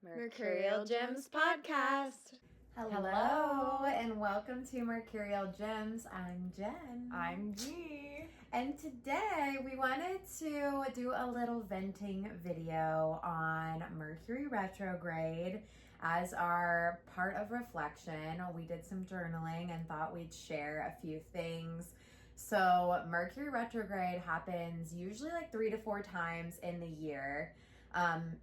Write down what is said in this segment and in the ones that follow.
Mercurial Gems Podcast. Hello, and welcome to Mercurial Gems. I'm Jen. I'm G. And today we wanted to do a little venting video on Mercury retrograde as our part of reflection. We did some journaling and thought we'd share a few things. So Mercury retrograde happens usually like 3 to 4 times in the year.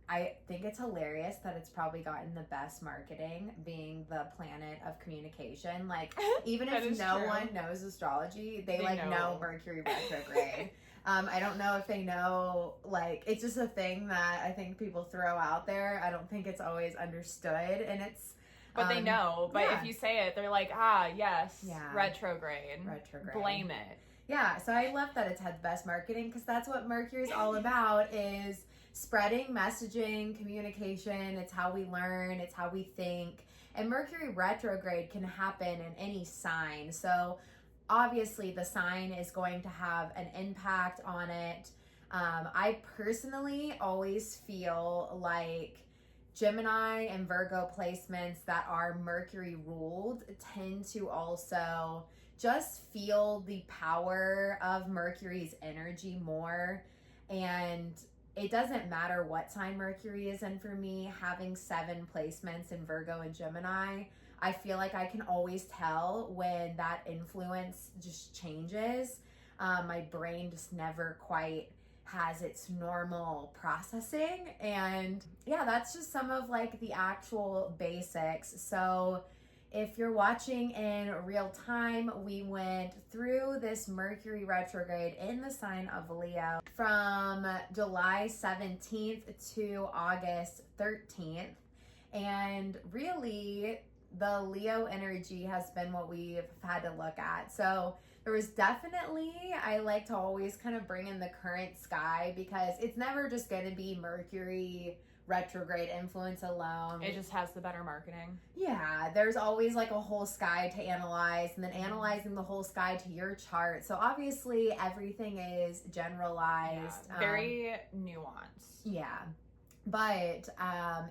I think it's hilarious that it's probably gotten the best marketing, being the planet of communication. Like, even if no one knows astrology, they know Mercury retrograde. I don't know if they know, like, it's just a thing that I think people throw out there. I don't think it's always understood, and it's... But they know. But if you say it, they're like, yes, retrograde. Blame it. Yeah, so I love that it's had the best marketing because that's what Mercury's all about, is spreading messaging, communication. It's how we learn, it's how we think. And Mercury retrograde can happen in any sign. So obviously the sign is going to have an impact on it. I personally always feel like Gemini and Virgo placements that are Mercury ruled tend to also just feel the power of Mercury's energy more. And it doesn't matter what sign Mercury is in for me. Having 7 placements in Virgo and Gemini, I feel like I can always tell when that influence just changes. My brain just never quite has its normal processing. And yeah, that's just some of like the actual basics. So if you're watching in real time, we went through this Mercury retrograde in the sign of Leo from July 17th to August 13th. And really, the Leo energy has been what we've had to look at. So there was definitely, I like to always kind of bring in the current sky because it's never just going to be Mercury retrograde influence alone. It just has the better marketing. Yeah, there's always like a whole sky to analyze, and then analyzing the whole sky to your chart. So obviously everything is generalized. Yeah, very nuanced. Yeah. But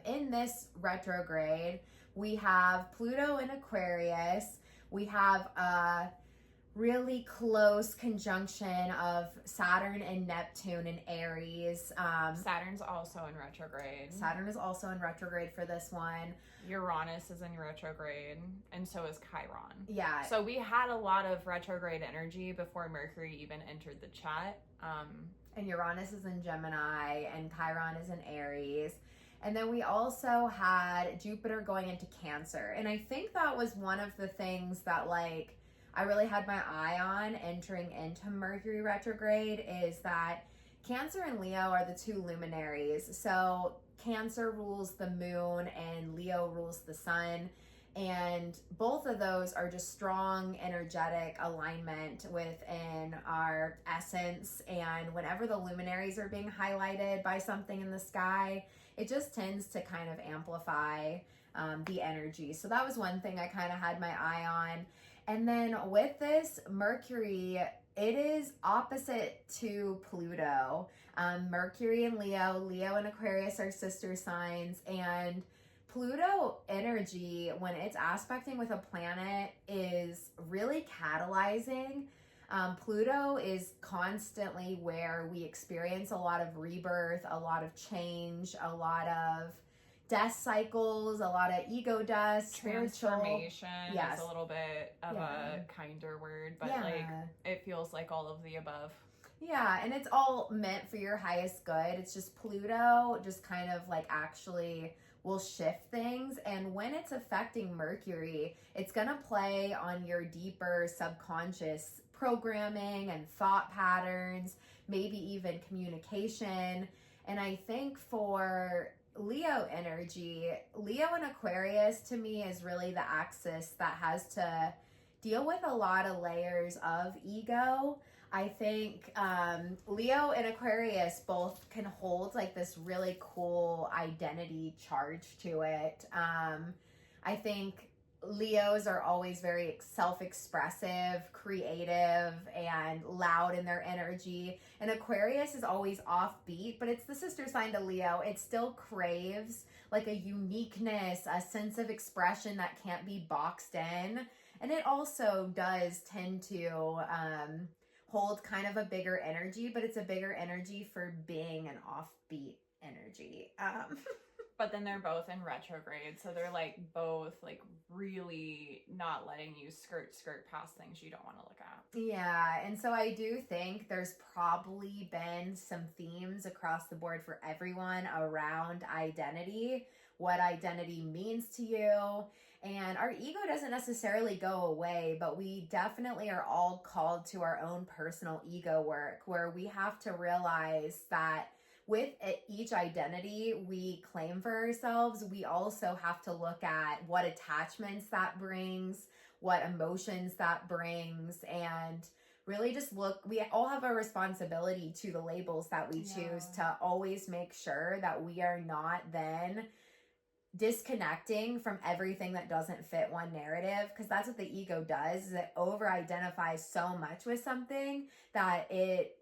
in this retrograde, we have Pluto in Aquarius. We have a really close conjunction of Saturn and Neptune in Aries. Saturn's also in retrograde. Saturn is also in retrograde for this one. Uranus is in retrograde, and so is Chiron. Yeah. So we had a lot of retrograde energy before Mercury even entered the chat. And Uranus is in Gemini, and Chiron is in Aries. And then we also had Jupiter going into Cancer. And I think that was one of the things that, like, I really had my eye on entering into Mercury retrograde, is that Cancer and Leo are the 2 luminaries. So Cancer rules the moon and Leo rules the sun. And both of those are just strong, energetic alignment within our essence. And whenever the luminaries are being highlighted by something in the sky, it just tends to kind of amplify the energy. So that was one thing I kind of had my eye on. And then with this Mercury, it is opposite to Pluto. Mercury and Leo and Aquarius are sister signs, and Pluto energy, when it's aspecting with a planet, is really catalyzing. Pluto is constantly where we experience a lot of rebirth, a lot of change, a lot of death cycles, a lot of ego death, transformation is a little bit of a kinder word, but like it feels like all of the above. Yeah, and it's all meant for your highest good. It's just Pluto just kind of like actually will shift things. And when it's affecting Mercury, it's going to play on your deeper subconscious programming and thought patterns, maybe even communication. And I think for Leo energy, Leo and Aquarius to me is really the axis that has to deal with a lot of layers of ego. I think Leo and Aquarius both can hold like this really cool identity charge to it. I think Leos are always very self-expressive, creative, and loud in their energy. And Aquarius is always offbeat, but it's the sister sign to Leo. It still craves like a uniqueness, a sense of expression that can't be boxed in. And it also does tend to hold kind of a bigger energy, but it's a bigger energy for being an offbeat energy. But then they're both in retrograde, so they're like both like really not letting you skirt past things you don't want to look at. Yeah, and so I do think there's probably been some themes across the board for everyone around identity, what identity means to you. And our ego doesn't necessarily go away, but we definitely are all called to our own personal ego work, where we have to realize that with each identity we claim for ourselves, we also have to look at what attachments that brings, what emotions that brings, and really just look. We all have a responsibility to the labels that we choose to always make sure that we are not then disconnecting from everything that doesn't fit one narrative, because that's what the ego does, is it over identifies so much with something that it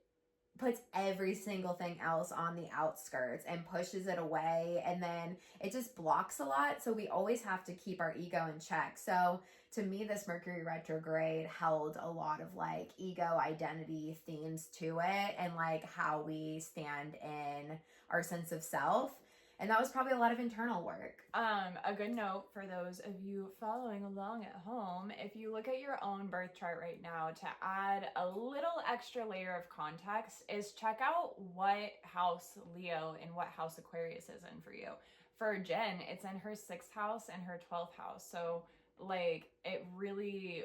puts every single thing else on the outskirts and pushes it away, and then it just blocks a lot. So we always have to keep our ego in check. So to me, this Mercury retrograde held a lot of like ego identity themes to it, and like how we stand in our sense of self. And that was probably a lot of internal work. A good note for those of you following along at home, if you look at your own birth chart right now, to add a little extra layer of context, is check out what house Leo and what house Aquarius is in for you. For Jen, it's in her 6th house and her 12th house. So like it really,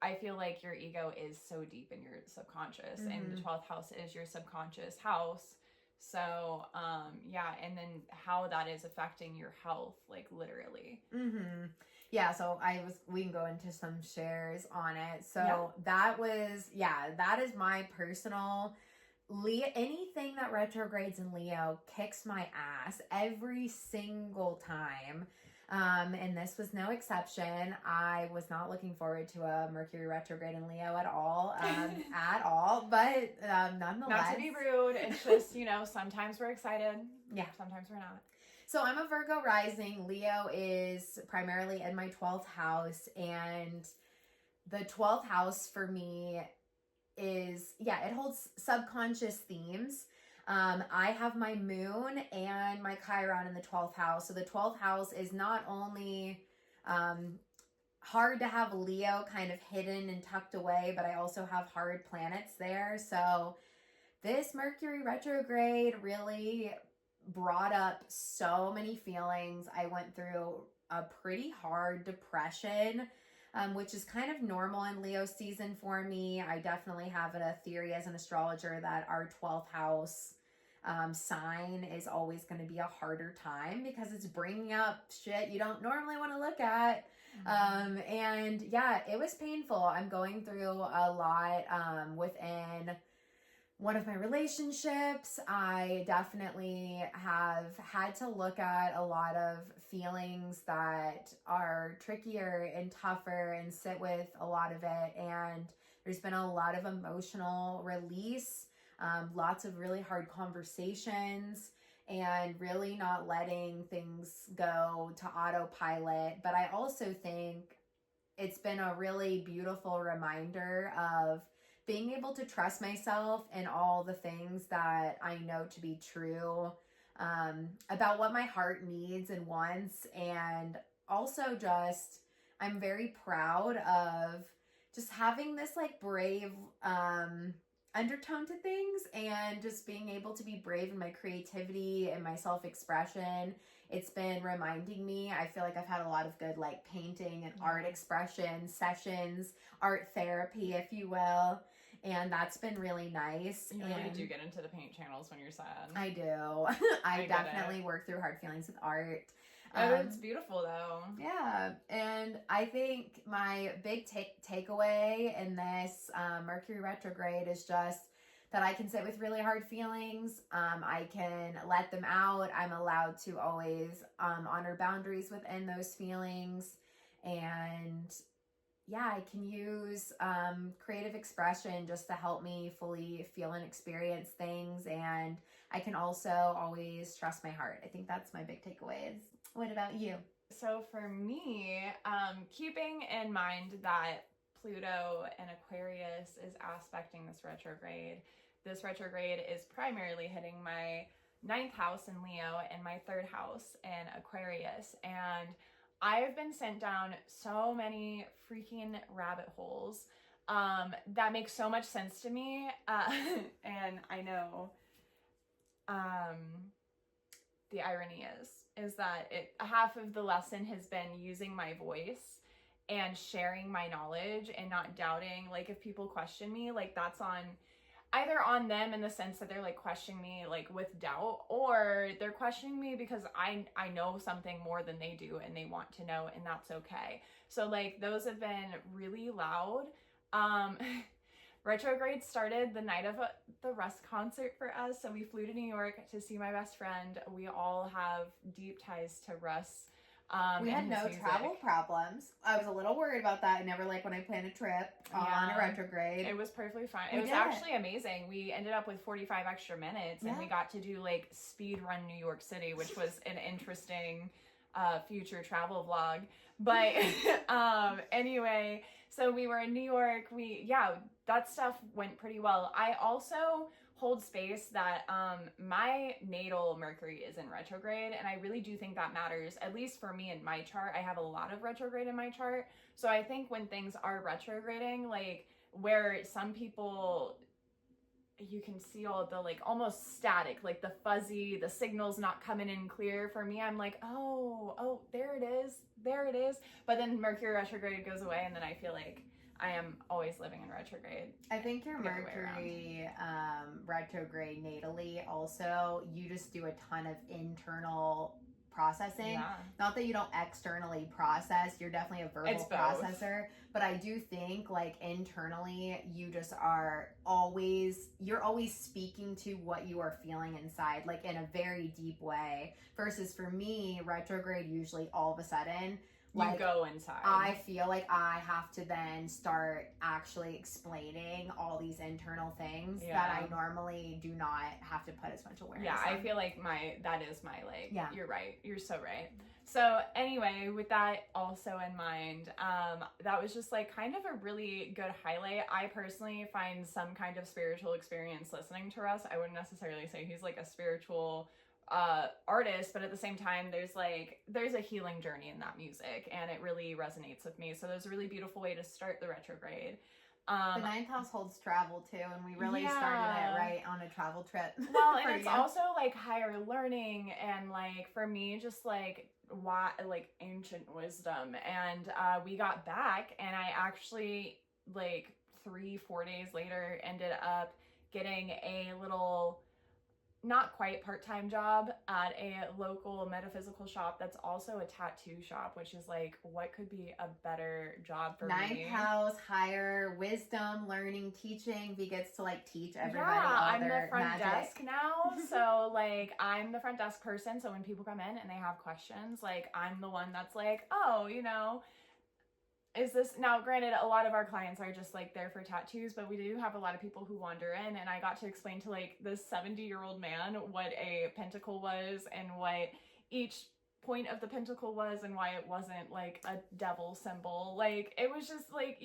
I feel like your ego is so deep in your subconscious, and the 12th house is your subconscious house. So, yeah, and then how that is affecting your health, like literally. Yeah, so we can go into some shares on it. So that is my personal Leo. Anything that retrogrades in Leo kicks my ass every single time. And this was no exception. I was not looking forward to a Mercury retrograde in Leo at all, but nonetheless. Not to be rude, it's just, sometimes we're excited. Yeah. Sometimes we're not. So I'm a Virgo rising. Leo is primarily in my 12th house, and the 12th house for me is, it holds subconscious themes. I have my moon and my Chiron in the 12th house. So the 12th house is not only hard to have Leo kind of hidden and tucked away, but I also have hard planets there. So this Mercury retrograde really brought up so many feelings. I went through a pretty hard depression, which is kind of normal in Leo season for me. I definitely have a theory as an astrologer that our 12th house sign is always going to be a harder time because it's bringing up shit you don't normally want to look at. And yeah, it was painful. I'm going through a lot within one of my relationships. I definitely have had to look at a lot of feelings that are trickier and tougher and sit with a lot of it. And there's been a lot of emotional release, lots of really hard conversations, and really not letting things go to autopilot. But I also think it's been a really beautiful reminder of being able to trust myself in all the things that I know to be true, about what my heart needs and wants. And also just, I'm very proud of just having this like brave undertone to things, and just being able to be brave in my creativity and my self-expression. It's been reminding me, I feel like I've had a lot of good like painting and art expression sessions, art therapy, if you will. And that's been really nice. You really do get into the paint channels when you're sad. I do. I definitely work through hard feelings with art. It's beautiful though. Yeah. And I think my big takeaway in this Mercury retrograde is just that I can sit with really hard feelings. I can let them out. I'm allowed to always honor boundaries within those feelings. And yeah, I can use creative expression just to help me fully feel and experience things. And I can also always trust my heart. I think that's my big takeaways. What about you? So for me, keeping in mind that Pluto and Aquarius is aspecting this retrograde is primarily hitting my 9th house in Leo and my 3rd house in Aquarius. And I've been sent down so many freaking rabbit holes that make so much sense to me. And I know the irony is that half of the lesson has been using my voice and sharing my knowledge and not doubting. Like, if people question me, like, that's either on them in the sense that they're like questioning me like with doubt, or they're questioning me because I know something more than they do and they want to know, and that's okay. So like those have been really loud. Retrograde started the night of the Russ concert for us. So we flew to New York to see my best friend. We all have deep ties to Russ. We had no travel problems. I was a little worried about that. I never like when I plan a trip on a retrograde. It was perfectly fine. It was actually amazing. We ended up with 45 extra minutes and we got to do like speed run New York City, which was an interesting future travel vlog. But anyway, so we were in New York. That stuff went pretty well. I also hold space that my natal Mercury is in retrograde, and I really do think that matters, at least for me in my chart. I have a lot of retrograde in my chart, so I think when things are retrograding, like where some people, you can see all the like almost static, like the fuzzy, the signals not coming in clear. For me, I'm like, oh, there it is. But then Mercury retrograde goes away, and then I feel like I am always living in retrograde. I think your Mercury retrograde natally also, you just do a ton of internal processing. Yeah. Not that you don't externally process, you're definitely a verbal processor, but I do think like internally you just you're always speaking to what you are feeling inside, like in a very deep way, versus for me, retrograde usually all of a sudden you go inside. I feel like I have to then start actually explaining all these internal things that I normally do not have to put as much awareness on. I feel like that is my you're right. You're so right. So anyway, with that also in mind, that was just like kind of a really good highlight. I personally find some kind of spiritual experience listening to Russ. I wouldn't necessarily say he's like a spiritual artist, but at the same time there's a healing journey in that music, and it really resonates with me. So there's a really beautiful way to start the retrograde. The 9th house holds travel too, and we really started it right on a travel trip. Well, and it's also like higher learning, and like for me just like ancient wisdom. And we got back, and I actually like 3-4 days later ended up getting a little, not quite part-time job at a local metaphysical shop that's also a tattoo shop, which is like, what could be a better job for me? 9th house, higher wisdom, learning, teaching. V gets to like teach everybody all I'm their the front magic. desk now. So like I'm the front desk person. So when people come in and they have questions, like I'm the one that's like, oh, is this, now granted, a lot of our clients are just like there for tattoos, but we do have a lot of people who wander in, and I got to explain to like this 70-year-old man what a pentacle was and what each point of the pentacle was and why it wasn't like a devil symbol. Like it was just like,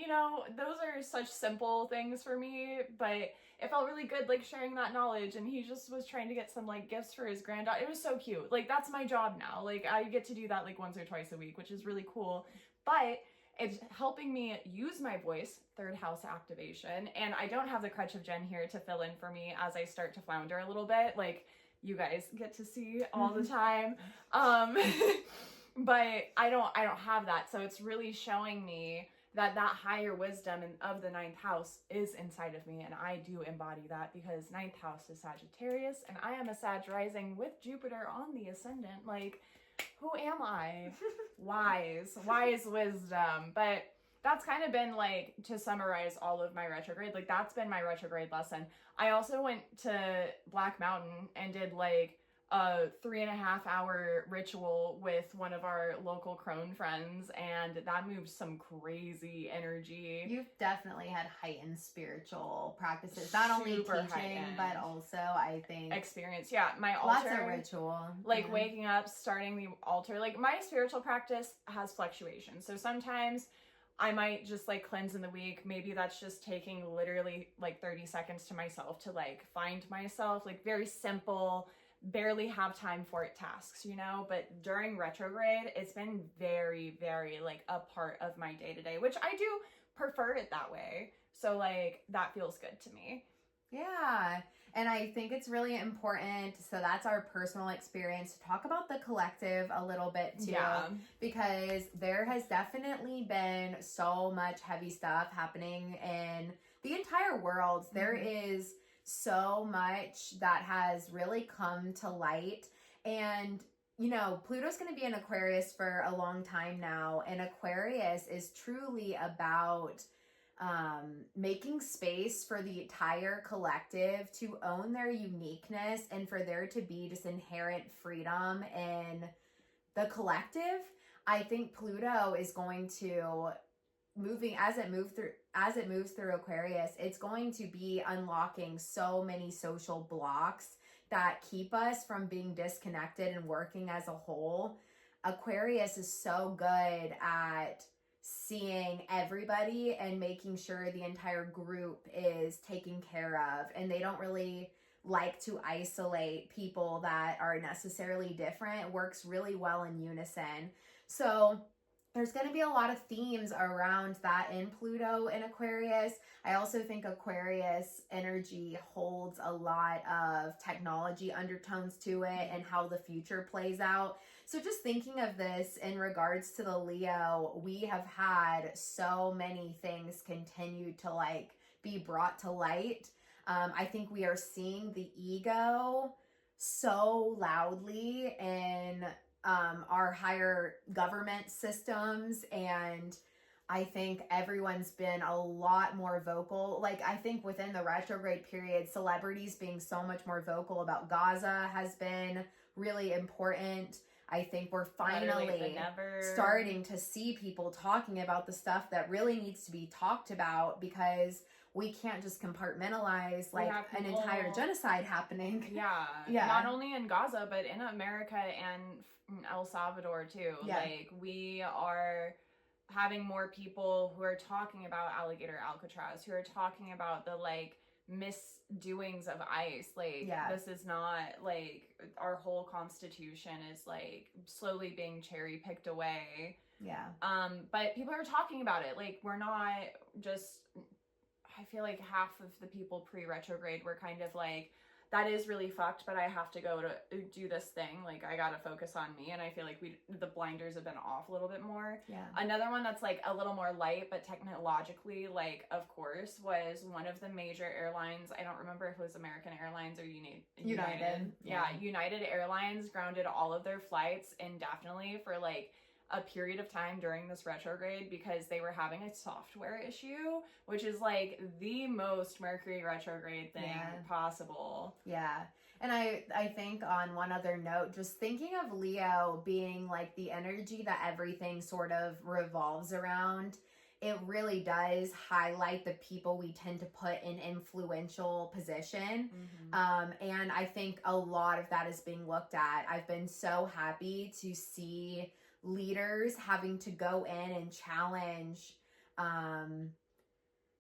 those are such simple things for me, but it felt really good like sharing that knowledge. And he just was trying to get some like gifts for his granddaughter. It was so cute. Like that's my job now. Like I get to do that like once or twice a week, which is really cool. But it's helping me use my voice, 3rd house activation. And I don't have the crutch of Jen here to fill in for me as I start to flounder a little bit. Like you guys get to see all the time. But I don't have that. So it's really showing me that higher wisdom of the 9th house is inside of me. And I do embody that because 9th house is Sagittarius, and I am a Sag rising with Jupiter on the ascendant. Like, who am I? Wise wisdom. But that's kind of been like, to summarize all of my retrograde, like that's been my retrograde lesson. I also went to Black Mountain and did like a 3.5 hour ritual with one of our local crone friends, and that moved some crazy energy. You've definitely had heightened spiritual practices, not only Super teaching, heightened. but also I think Experience. Yeah, my altar. lots of ritual. Like waking up, starting the altar. Like my spiritual practice has fluctuations. So sometimes I might just like cleanse in the week. Maybe that's just taking literally like 30 seconds to myself to like find myself, like very simple, barely have time for it tasks, you know? But during retrograde, it's been very, very like a part of my day to day, which I do prefer it that way. So like that feels good to me. Yeah. And I think it's really important. So that's our personal experience, to talk about the collective a little bit too. Yeah. Because there has definitely been so much heavy stuff happening in the entire world. There is so much that has really come to light. And, you know, Pluto's going to be in Aquarius for a long time now. And Aquarius is truly about making space for the entire collective to own their uniqueness and for there to be just inherent freedom in the collective. I think Pluto is going to as it moves through Aquarius, it's going to be unlocking so many social blocks that keep us from being disconnected and working as a whole. Aquarius is so good at seeing everybody and making sure the entire group is taken care of, and they don't really like to isolate people that are necessarily different. It works really well in unison. So there's going to be a lot of themes around that in Pluto and Aquarius. I also think Aquarius energy holds a lot of technology undertones to it and how the future plays out. So just thinking of this in regards to the Leo, we have had so many things continue to like be brought to light. I think we are seeing the ego so loudly in our higher government systems, and I think everyone's been a lot more vocal. Like, I think within the retrograde period, celebrities being so much more vocal about Gaza has been really important. I think we're finally starting to see people talking about the stuff that really needs to be talked about, because we can't just compartmentalize like an entire genocide happening. Yeah. Not only in Gaza, but in America and El Salvador too. Yeah. Like, we are having more people who are talking about alligator Alcatraz, who are talking about the like misdoings of ICE. Like, this is not like our whole constitution is like slowly being cherry picked away. Yeah. But people are talking about it. Like, we're not just, I feel like half of the people pre-retrograde were kind of like, that is really fucked, but I have to go to do this thing. Like, I gotta focus on me. And I feel like the blinders have been off a little bit more. Yeah. Another one that's like a little more light, but technologically, like, of course, was one of the major airlines. I don't remember if it was American Airlines or United. Yeah. United Airlines grounded all of their flights indefinitely for like a period of time during this retrograde because they were having a software issue, which is like the most Mercury retrograde thing possible. Yeah. And I think on one other note, just thinking of Leo being like the energy that everything sort of revolves around, it really does highlight the people we tend to put in influential position. And I think a lot of that is being looked at. I've been so happy to see leaders having to go in and challenge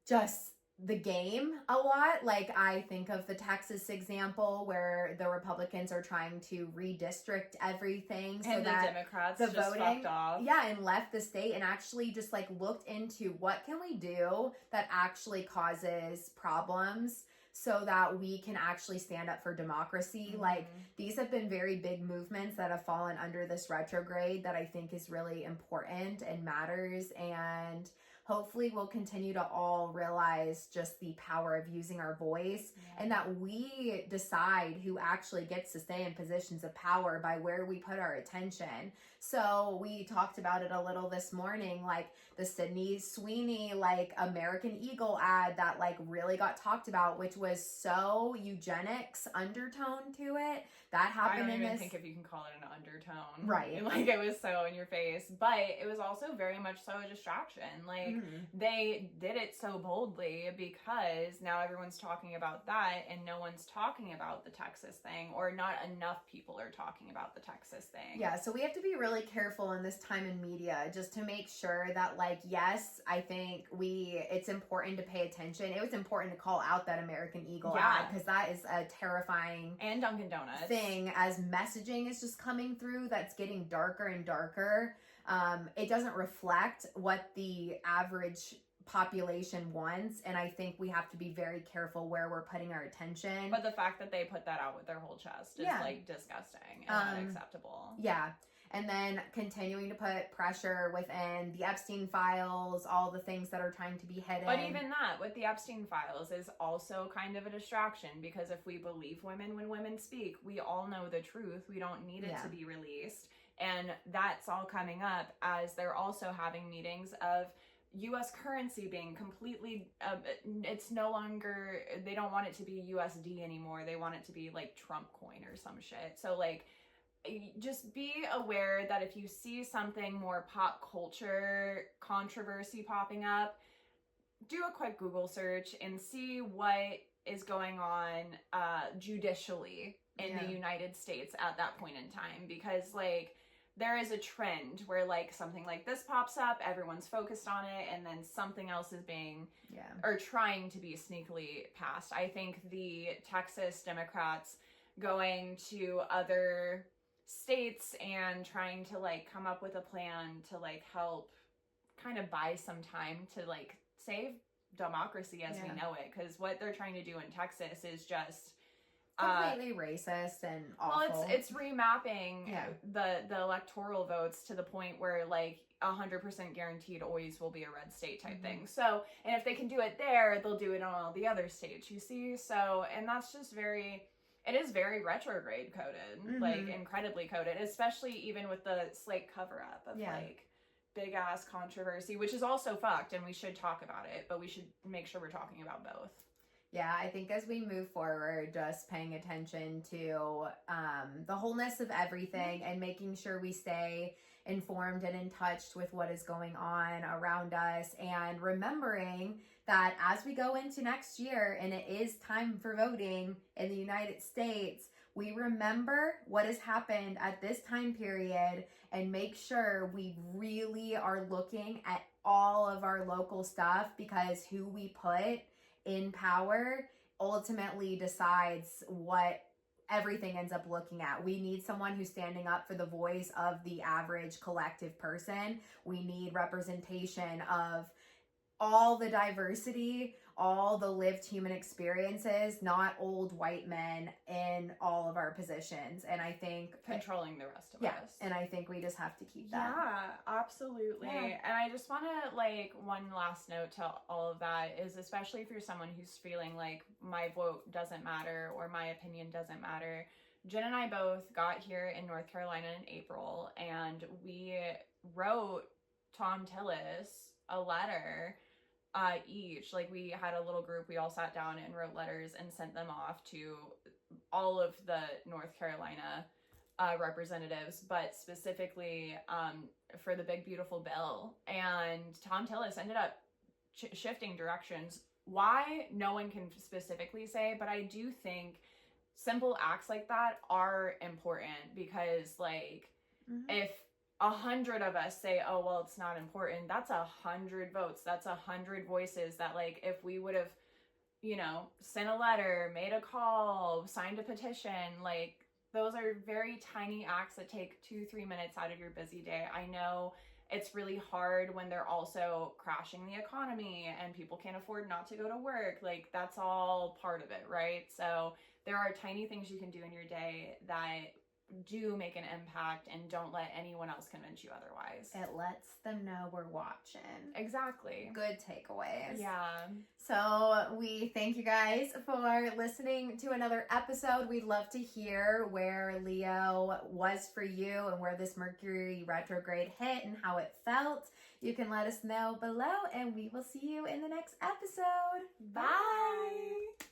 just the game a lot. Like, I think of the Texas example where the Republicans are trying to redistrict everything so and that the Democrats the just voting fucked off. Yeah, and left the state and actually just like looked into what can we do that actually causes problems so that we can actually stand up for democracy. Like, these have been very big movements that have fallen under this retrograde that I think is really important and matters. And hopefully we'll continue to all realize just the power of using our voice, and that we decide who actually gets to stay in positions of power by where we put our attention. So we talked about it a little this morning, like the Sydney Sweeney, like American Eagle ad that like really got talked about, which was so eugenics undertone to it. That happened I don't in even this. think if you can call it an undertone. Right. Like, it was so in your face. But it was also very much so a distraction. Like, they did it so boldly because now everyone's talking about that and no one's talking about the Texas thing, or not enough people are talking about the Texas thing. Yeah, so we have to be really careful in this time in media just to make sure that, like, yes, I think it's important to pay attention. It was important to call out that American Eagle ad, because that is a terrifying and Dunkin' Donuts thing as messaging is just coming through that's getting darker and darker. It doesn't reflect what the average population wants, and I think we have to be very careful where we're putting our attention. But the fact that they put that out with their whole chest is like disgusting and unacceptable. Yeah. And then continuing to put pressure within the Epstein files, all the things that are trying to be hidden. But even that, with the Epstein files, is also kind of a distraction, because if we believe women when women speak, we all know the truth. We don't need it to be released. And that's all coming up as they're also having meetings of U.S. currency being completely, it's no longer, they don't want it to be USD anymore. They want it to be like Trump coin or some shit. So like, just be aware that if you see something more pop culture controversy popping up, do a quick Google search and see what is going on judicially in the United States at that point in time. Because like, there is a trend where like something like this pops up, everyone's focused on it, and then something else is being or trying to be sneakily passed. I think the Texas Democrats going to other states and trying to like come up with a plan to like help kind of buy some time to like save democracy as we know it, because what they're trying to do in Texas is just completely racist and awful. Well, it's remapping the electoral votes to the point where like 100% guaranteed always will be a red state type thing. So, and if they can do it there, they'll do it on all the other states, you see? So, and that's just it is very retrograde coded, like incredibly coded, especially even with the Slate cover up of like big ass controversy, which is also fucked, and we should talk about it, but we should make sure we're talking about both. Yeah, I think as we move forward, just paying attention to the wholeness of everything and making sure we stay informed and in touch with what is going on around us, and remembering that as we go into next year and it is time for voting in the United States, we remember what has happened at this time period and make sure we really are looking at all of our local stuff, because who we put in power ultimately decides what everything ends up looking at. We need someone who's standing up for the voice of the average collective person. We need representation of all the diversity, all the lived human experiences, not old white men in all of our positions. And I think controlling the rest of us. And I think we just have to keep that. Yeah, absolutely. Yeah. And I just want to like, one last note to all of that is, especially if you're someone who's feeling like my vote doesn't matter or my opinion doesn't matter. Jen and I both got here in North Carolina in April, and we wrote Tom Tillis a letter each. Like, we had a little group, we all sat down and wrote letters and sent them off to all of the North Carolina representatives, but specifically for the big beautiful bill. And Tom Tillis ended up shifting directions. Why, no one can specifically say, but I do think simple acts like that are important, because like if 100 of us say, oh, well, it's not important, that's 100 votes. That's 100 voices that, like, if we would have, you know, sent a letter, made a call, signed a petition, like, those are very tiny acts that take 2-3 minutes out of your busy day. I know it's really hard when they're also crashing the economy and people can't afford not to go to work. Like, that's all part of it, right? So there are tiny things you can do in your day that do make an impact, and don't let anyone else convince you otherwise. It lets them know we're watching. Exactly. Good takeaways. Yeah. So we thank you guys for listening to another episode. We'd love to hear where Leo was for you and where this Mercury retrograde hit and how it felt. You can let us know below, and we will see you in the next episode. Bye.